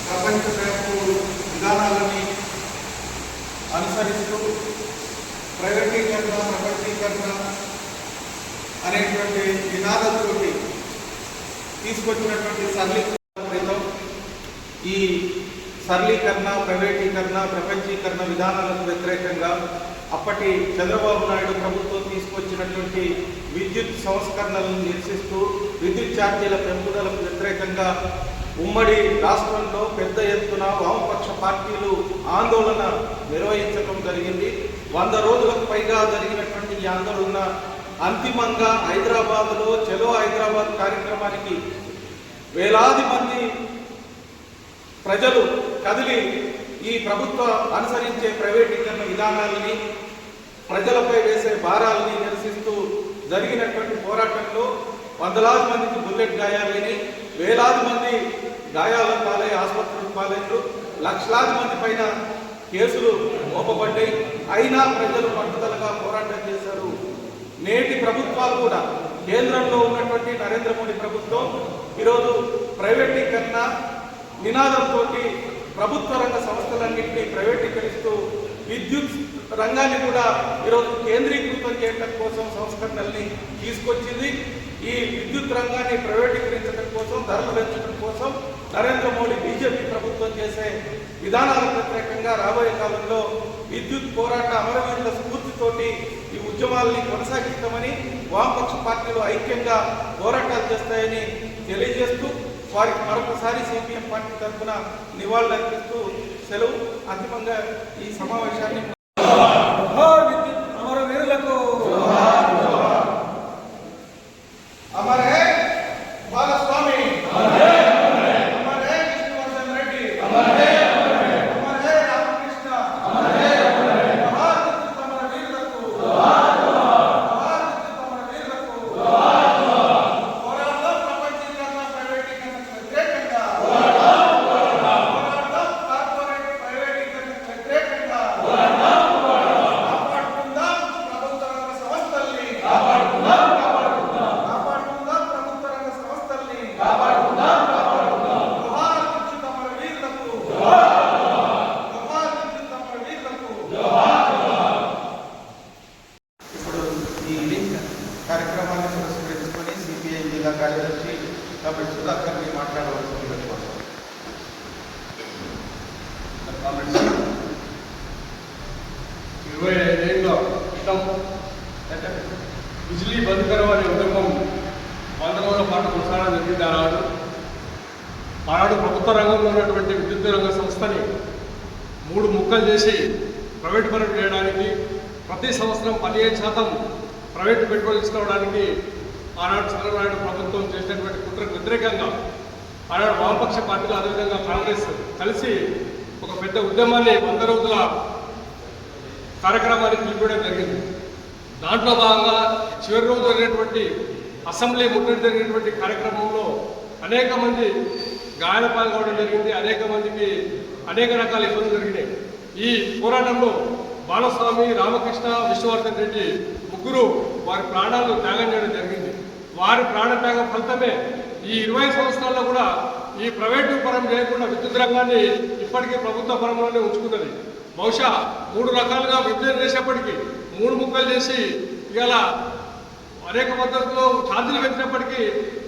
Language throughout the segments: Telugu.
ప్రపంచ బ్యాంకు విధానాలని అనుసరిస్తూ ప్రైవేటీకరణ ప్రపంచీకరణ అనేటువంటి నినాదంతో తీసుకొచ్చినటువంటి సరళీకరణ ఈ సరళీకరణ ప్రైవేటీకరణ ప్రపంచీకరణ విధానాలకు వ్యతిరేకంగా అప్పటి చంద్రబాబు నాయుడు ప్రభుత్వం తీసుకొచ్చినటువంటి విద్యుత్ సంస్కరణలను నిరసిస్తూ విద్యుత్ ఛార్జీల పెంపుదలకు వ్యతిరేకంగా ఉమ్మడి రాష్ట్రంలో పెద్ద ఎత్తున వామపక్ష పార్టీలు ఆందోళన నిర్వహించడం జరిగింది. 100 రోజులకు పైగా జరిగినటువంటి ఈ ఆందోళన అంతిమంగా హైదరాబాద్లో చలో హైదరాబాద్ కార్యక్రమానికి వేలాది మంది ప్రజలు కదిలి ఈ ప్రభుత్వ అనుసరించే ప్రైవేటీకరణ విధానాలని ప్రజలపై వేసే భారాలని నిరసిస్తూ జరిగినటువంటి పోరాటంలో వందలాది మందికి బుల్లెట్ గాయాలైనవి, వేలాది మంది గాయాల పాలై ఆసుపత్రులకు పాలైనరు, లక్షలాది మంది పైన కేసులు మోపబడ్డాయి. అయినా ప్రజలు పట్టుదలగా పోరాటం చేశారు. నేటి ప్రభుత్వాలు కూడా కేంద్రంలో ఉన్నటువంటి నరేంద్ర మోడీ ప్రభుత్వం ఈరోజు ప్రైవేటీకరణ నినాదంతో ప్రభుత్వ రంగ సంస్థలన్నింటినీ ప్రైవేటీకరిస్తూ విద్యుత్ రంగాన్ని కూడా ఈరోజు కేంద్రీకృతం చేయడం కోసం సంస్కరణల్ని తీసుకొచ్చింది. ఈ విద్యుత్ రంగాన్ని ప్రైవేటీకరించడం కోసం, ధరలు పెంచడం కోసం నరేంద్ర మోడీ బీజేపీ ప్రభుత్వం చేసే విధానాలకు వ్యతిరేకంగా రాబోయే కాలంలో విద్యుత్ పోరాట అమరవీరుల స్ఫూర్తితోటి ఈ ఉద్యమాలని కొనసాగిస్తామని వామపక్ష పార్టీలు ఐక్యంగా పోరాటాలు చేస్తాయని తెలియజేస్తూ వారికి మరొకసారి సిపిఎం పార్టీ తరఫున నివాళులర్పిస్తూ సెలవు. అంతిమంగా ఈ సమావేశాన్ని అమరవీరులకు Amar high Balaswamy, Amar high Vishnuvardhan Reddy, Amar high Ramakrishna, అమరవీరులకు పోరాటం ప్రపంచీకరణ ప్రైవేటీకరణకు వ్యతిరేకంగా, పోరాటం కార్పొరేట్ ప్రైవేటీకరణకు వ్యతిరేకంగా, కాపాడుకుందాం ప్రభుత్వ రంగ సంస్థల్ని, కాపాడుకుందాం ప్రభుత్వ రంగ సంస్థల్ని, జోహార్ విద్యుత్ అమరవీరులకు, జోహార్ విద్యుత్ అమరవీరులకు. ఇప్పుడు ఈ కార్యక్రమాన్ని పురస్కరించుకొని సిపిఐ జిల్లా కార్యదర్శి కాబట్టి సుధాకర్ని మాట్లాడవలసిందిగా కోరుతున్నాను. 25 ఏళ్ల క్రితం బిజిలీ బంద్ కరో అనే ఉద్యమం 100 రోజుల పాటు కొనసాగడం జరిగింది. ఆనాడు ప్రభుత్వ రంగంలో ఉన్నటువంటి విద్యుత్ రంగ సంస్థని 3 ముక్కలు చేసి ప్రైవేటు పరం చేయడానికి, ప్రతి సంవత్సరం 15% ప్రైవేటు పెట్టుబడులు తీసుకోవడానికి ఆనాడు చంద్రబాబు నాయుడు ప్రభుత్వం చేసినటువంటి కుట్రకు వ్యతిరేకంగా ఆనాడు వామపక్ష పార్టీలు అదేవిధంగా కాంగ్రెస్ కలిసి ఒక పెద్ద ఉద్యమాన్ని 100 రోజుల కార్యక్రమాన్ని పిలిపించడం జరిగింది. దాంట్లో భాగంగా చివరి రోజు జరిగినటువంటి అసెంబ్లీ ముట్టడి జరిగినటువంటి కార్యక్రమంలో అనేక మంది గాయాల పాల్గొనడం జరిగింది. అనేక మందికి అనేక రకాల ఇబ్బందులు జరిగినాయి. ఈ పోరాటంలో బాలస్వామి, రామకృష్ణ, విష్ణువర్ధన్ రెడ్డి ముగ్గురు వారి ప్రాణాలు త్యాగం చేయడం జరిగింది. వారి ప్రాణత్యాగం ఫలితమే ఈ 20 సంవత్సరాల్లో కూడా ఈ ప్రైవేటు పరం చేయకుండా విద్యుత్ రంగాన్ని ఇప్పటికీ ప్రభుత్వ పరంలోనే ఉంచుకున్నది. బహుశా 3 రకాలుగా విభజన చేసేప్పటికీ 3 ముక్కలు చేసి ఇలా అనేక పద్ధతుల్లో ఛార్జీలు పెంచినప్పటికీ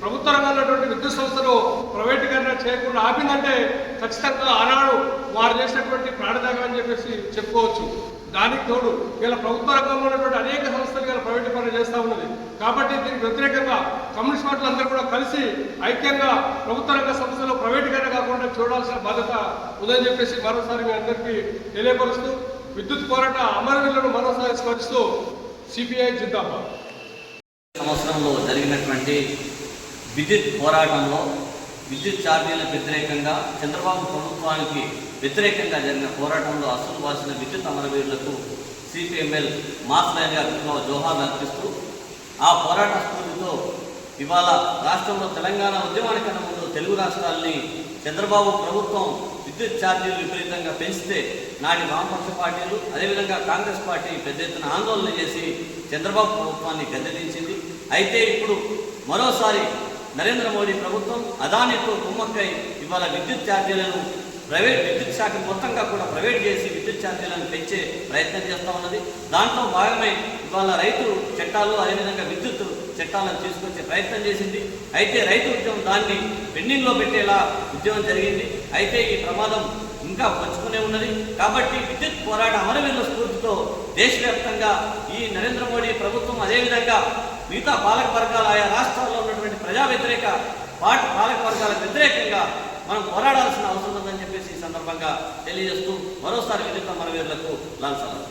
ప్రభుత్వ రంగంలో విద్యుత్ సంస్థలు ప్రైవేటీకరణ చేయకుండా ఆపిందంటే ఖచ్చితంగా ఆనాడు వారు చేసినటువంటి ప్రాణత్యాగం అని చెప్పేసి చెప్పుకోవచ్చు. దానికి తోడు ఇలా ప్రభుత్వ రంగంలో ఉన్నటువంటి అనేక సంస్థలు ఇలా ప్రైవేటీకరణ చేస్తూ ఉన్నది. కాబట్టి దీనికి వ్యతిరేకంగా కమ్యూనిస్ట్ పార్టీలు అందరూ కూడా కలిసి ఐక్యంగా ప్రభుత్వ రంగ సంస్థలు ప్రైవేటీకరణ కాకుండా చూడాల్సిన బాధ్యత ఉందని చెప్పేసి మరోసారి మీ అందరికీ తెలియపరుస్తూ విద్యుత్ పోరాట అమరవీరులను మరోసారి స్మరిస్తూ సిపిఐ జిందాబాద్. సంవత్సరంలో జరిగినటువంటి విద్యుత్ పోరాటంలో విద్యుత్ ఛార్జీలకు వ్యతిరేకంగా చంద్రబాబు ప్రభుత్వానికి వ్యతిరేకంగా జరిగిన పోరాటంలో అసలు బాసిన విద్యుత్ అమరవీరులకు సిపిఎంఎల్ మాస్ ర్యాలీగా జోహార్లు అర్పిస్తూ ఆ పోరాట స్ఫూర్తితో ఇవాళ రాష్ట్రంలో తెలంగాణ ఉద్యమానికన్నా ముందు తెలుగు రాష్ట్రాల్ని చంద్రబాబు ప్రభుత్వం విద్యుత్ ఛార్జీలు విపరీతంగా పెంచితే నాటి వామపక్ష పార్టీలు అదేవిధంగా కాంగ్రెస్ పార్టీ పెద్ద ఎత్తున ఆందోళన చేసి చంద్రబాబు ప్రభుత్వాన్ని గద్దెదించింది. అయితే ఇప్పుడు మరోసారి నరేంద్ర మోడీ ప్రభుత్వం అదానితో కుమ్మక్కై ఇవాళ విద్యుత్ ఛార్జీలను ప్రైవేట్ విద్యుత్ శాఖ మొత్తంగా కూడా ప్రైవేట్ చేసి విద్యుత్ ఛార్జీలను పెంచే ప్రయత్నం చేస్తూ ఉన్నది. దాంట్లో భాగమే ఇవాళ రైతు చట్టాలు అదేవిధంగా విద్యుత్ చట్టాలను తీసుకొచ్చే ప్రయత్నం చేసింది. అయితే రైతు ఉద్యమం దాన్ని పెండింగ్లో పెట్టేలా ఉద్యమం జరిగింది. అయితే ఈ ప్రమాదం ఇంకా పంచుకునే ఉన్నది. కాబట్టి విద్యుత్ పోరాట అమరవీరుల స్ఫూర్తితో దేశవ్యాప్తంగా ఈ నరేంద్ర మోడీ ప్రభుత్వం అదేవిధంగా మిగతా పాలక వర్గాల ఆయా రాష్ట్రాల్లో ఉన్నటువంటి ప్రజా వ్యతిరేక పాలక వర్గాలకు వ్యతిరేకంగా మనం పోరాడాల్సిన అవసరం ఉందని చెప్పేసి ఈ సందర్భంగా తెలియజేస్తూ మరోసారి విద్యుత్ అమరవీరులకు లాల్సలాం.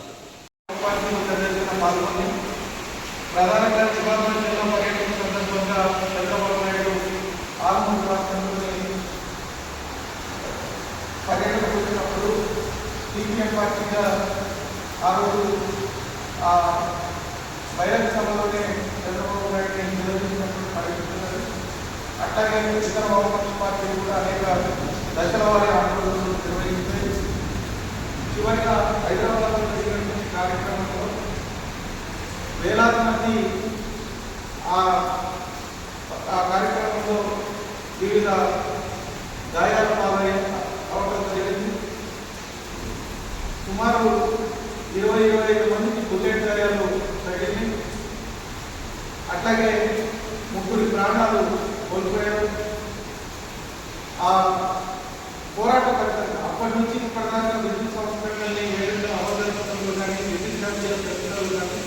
ప్రధానంగా శ్రీకాకుళం జిల్లా పర్యటన సందర్భంగా చంద్రబాబు నాయుడు ఆర్మూరు రాష్ట్రంలోని పర్యటన వచ్చినప్పుడు సిపిఎం పార్టీగా ఆ రోజు ఆ బహిరంగ సభలోనే చంద్రబాబు నాయుడిని నిరోధించినప్పుడు పర్యటిస్తున్నారు. అట్లాగే ఇతర వామపక్ష పార్టీలు కూడా అనేక దశల వారి ఆందోళనలు నిర్వహిస్తాయి. చివరిగా హైదరాబాద్లో జరిగినటువంటి కార్యక్రమంలో వేలాది మంది ఆ కార్యక్రమంలో వివిధ గాయాల పాలవడం జరిగింది. సుమారు 20-25 మందికి బుల్లెట్ గాయాలు తగిలింది. అట్లాగే 3 ప్రాణాలు కోల్పోయారు. ఆ పోరాట ఫలితంగా అప్పటి నుంచి ఇప్పటిదాకా విద్యుత్ సంస్కరణల్ని ఏదైనా అవతరించడంలో కానీ విద్యుత్ ఛార్జీల ప్రశ్నలు కానీ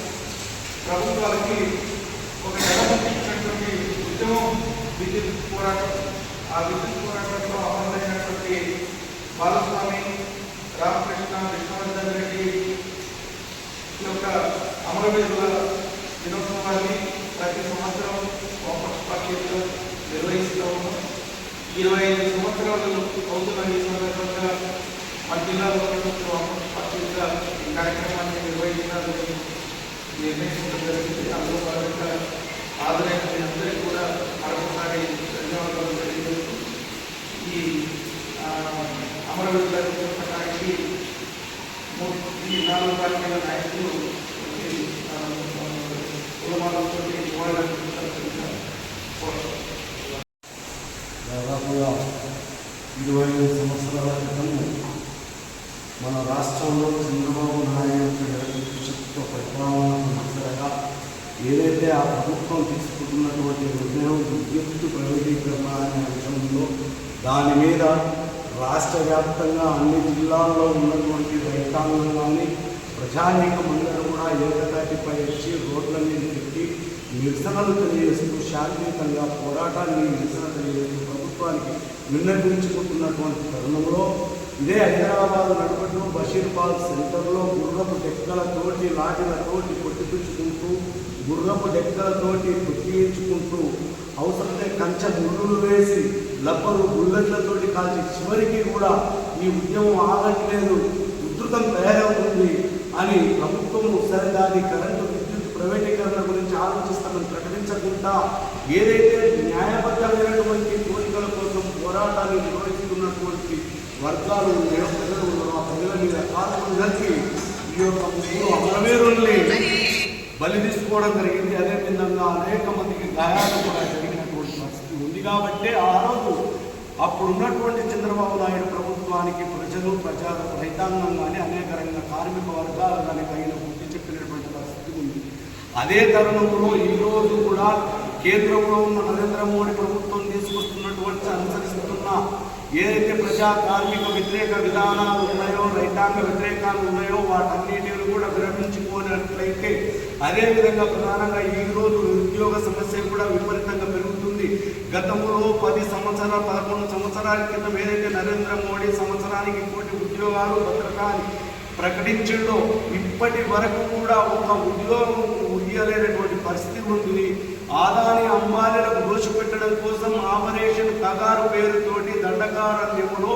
ప్రభుత్వాలకి ఒక నిలబడినటువంటి ఉద్యమం విద్యుత్ పోరాటం. ఆ విద్యుత్ పోరాటంలో అమలైనటువంటి బాలస్వామి, రామకృష్ణ, విష్ణువర్ధన్ రెడ్డి యొక్క అమరవీరుల దినోత్సవాన్ని ప్రతి సంవత్సరం వామపక్ష పార్టీలో నిర్వహిస్తూ ఉన్నాం. 25 సంవత్సరాలు అవుతున్న ఈ సందర్భంగా మా జిల్లాలో వామపక్ష పార్టీగా ఈ కార్యక్రమాన్ని నిర్వహించాలని నిర్ణయించడం జరిగింది. అందులో భాగంగా హాజరైన అందరికీ కూడా మరొకసారి ధన్యవాదాలు తెలియజేస్తూ ఈ అమరవీరుల పథకానికి ఈ 4 పార్టీల నాయకులు కులమాలతో దాదాపుగా 25 సంవత్సరాల క్రితం మన రాష్ట్రంలో చంద్రబాబు నాయుడు దృష్టితో పరిపాలనకు నిరసనగా ఏదైతే ఆ ప్రభుత్వం తీసుకుంటున్నటువంటి నిర్ణయం విద్యుత్ ప్రైవేటీకరణ అనే అంశంలో దాని మీద రాష్ట్ర వ్యాప్తంగా అన్ని జిల్లాల్లో ఉన్నటువంటి రైతాంగం కానీ ప్రజానీకమందరూ కూడా ఏకతాటిపై వచ్చి రోడ్ల మీద పెట్టి నిరసనలు తెలియజేస్తూ శాంతియుతంగా పోరాటాన్ని నిరసన తెలియజేస్తూ ప్రభుత్వానికి విన్నవించుకుంటున్నటువంటి తరుణంలో ఇదే హైదరాబాద్ నడుపట్టు బషీర్బాగ్ సెంటర్లో గుర్రపు డెక్కలతోటి లాఠీలతోటి కొట్టిపించుకుంటూ గుర్రపు డెక్కలతోటి కొట్టించుకుంటూ అవసరమైతే కంచె ముళ్ళు వేసి లబ్బరు బుల్లెట్లతోటి కాల్చి చివరికి కూడా ఈ ఉద్యమం ఆగట్లేదు, ఉధృతం తయారవుతుంది అని ప్రభుత్వం సరిదాది కరెంటు విద్యుత్ ప్రైవేటీకరణ గురించి ఆలోచిస్తామని ప్రకటించకుండా ఏదైతే న్యాయబద్ధమైనటువంటి కోరికల కోసం పోరాటాన్ని నిర్వహిస్తున్నటువంటి వర్గాలు ఉన్నాయో, ప్రజలు ఉన్నారో ఆ ప్రజల మీద కాలం నరికి ఈ యొక్క 3 అమరవీరుల్ని బలి తీసుకోవడం జరిగింది. అదేవిధంగా అనేక మందికి గాయాలు కూడా జరిగినటువంటి పరిస్థితి ఉంది. కాబట్టి ఆ రోజు అప్పుడు ఉన్నటువంటి చంద్రబాబు నాయుడు ప్రభుత్వానికి ప్రజలు రైతాంగం కానీ అనేక రంగ కార్మిక వర్గాలు కానీ తగిన బుద్ధి చెప్పినటువంటి పరిస్థితి ఉంది. అదే తరుణంలో ఈరోజు కూడా కేంద్రంలో ఉన్న నరేంద్ర మోడీ ప్రభుత్వం తీసుకొస్తున్నటువంటి అనుసరిస్తున్న ఏదైతే ప్రజా కార్మిక వ్యతిరేక విధానాలు ఉన్నాయో, రైతాంగ వ్యతిరేకాలు ఉన్నాయో వాటన్నిటిని కూడా విరమించుకోనట్లయితే అదేవిధంగా ప్రధానంగా ఈరోజు నిరుద్యోగ సమస్య కూడా విపరీతంగా పెరుగుతుంది. గతంలో 11 సంవత్సరాల క్రితం ఏదైతే నరేంద్ర మోడీ సంవత్సరానికి 1 కోటి ఉద్యోగాలు భద్రతాన్ని ప్రకటించడంలో ఇప్పటి వరకు కూడా ఒక ఉద్యోగం ఉయ్యలేనటువంటి పరిస్థితి ఉంది. ఆదాని అంబానీలకు దోషపెట్టడం కోసం ఆపరేషన్ కగారు పేరుతోటి దండకారణ్యంలో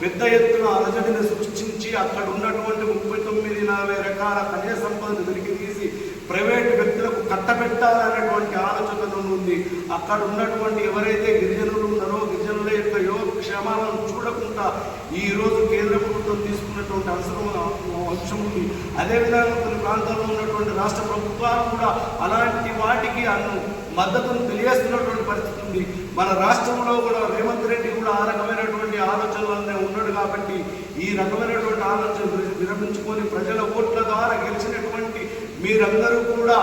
పెద్ద ఎత్తున అలజడిని సృష్టించి అక్కడ ఉన్నటువంటి 39-40 రకాల ఖనిజ సంపదను వెలికి తీసి ప్రైవేటు వ్యక్తులకు కట్టబెట్టాలనేటువంటి ఆలోచన ఉంది. అక్కడ ఉన్నటువంటి ఎవరైతే గిరిజనులు ఉన్నారో గిరిజనుల యొక్క యోగక్షేమాలను చూడకుండా ఈరోజు కేంద్ర ప్రభుత్వం తీసుకున్నటువంటి అంశం ఉంది. అదేవిధంగా కొన్ని ప్రాంతాల్లో ఉన్నటువంటి రాష్ట్ర ప్రభుత్వాలు కూడా అలాంటి వాటికి మద్దతును తెలియజేస్తున్నటువంటి పరిస్థితి ఉంది. మన రాష్ట్రంలో కూడా రేవంత్ రెడ్డి కూడా ఆ రకమైనటువంటి ఆలోచనలనే ఉన్నాడు. కాబట్టి ఈ రకమైనటువంటి ఆలోచన విరమించుకొని ప్రజల ఓట్ల ద్వారా గెలిచినటువంటి మీరందరూ కూడా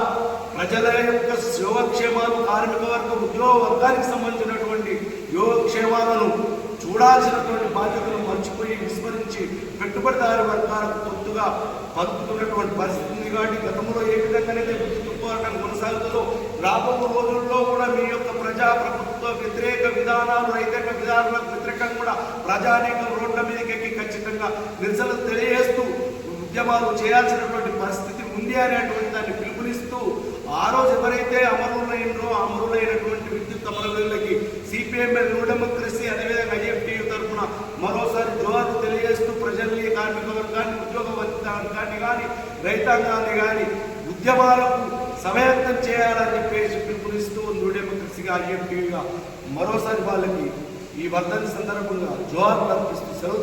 ప్రజల యొక్క యోగక్షేమాలు, కార్మిక వర్గం, ఉద్యోగ వర్గానికి సంబంధించినటువంటి యోగక్షేమాలను చూడాల్సినటువంటి బాధ్యతను మర్చిపోయి విస్మరించి పెట్టుబడిదారు వర్గాలకు తొత్తుగా పంపుతున్నటువంటి పరిస్థితి ఉంది. కాబట్టి గతంలో ఏ విధంగానైతే విద్యుత్ పోరాటం కొనసాగుతుందో రాబో రోజుల్లో కూడా మీ యొక్క ప్రజా ప్రభుత్వ వ్యతిరేక విధానాలు, రైతాంగ విధానాలకు వ్యతిరేకంగా కూడా ప్రజానీకం రోడ్ల మీదకి ఎక్కి ఖచ్చితంగా నిరసనలు తెలియజేస్తూ ఉద్యమాలు చేయాల్సినటువంటి పరిస్థితి ఉంది అనేటువంటి దాన్ని పిలుపునిస్తూ ఆ రోజు ఎవరైతే అమరులైనటువంటి విద్యుత్ అమరవీరులకి సిపిఎంఎల్ న్యూ డెమోక్రసీ అదేవిధంగా ఐఎఫ్టియు తరఫున మరోసారి జోహార్లు తెలియజేస్తూ ప్రజల్ని, కార్మిక వర్గాన్ని, ఉద్యోగ వర్గాన్ని కానీ రైతాంగాన్ని కానీ ఉద్యమాలకు సమయత్నం చేయాలని చెప్పేసి పిలుపునిస్తూ న్యూ డెమోక్రసీగా ఐఎఫ్టియుగా మరోసారి వాళ్ళకి ఈ వర్ధని సందర్భంగా జోహార్లు అర్పిస్తూ సెలవు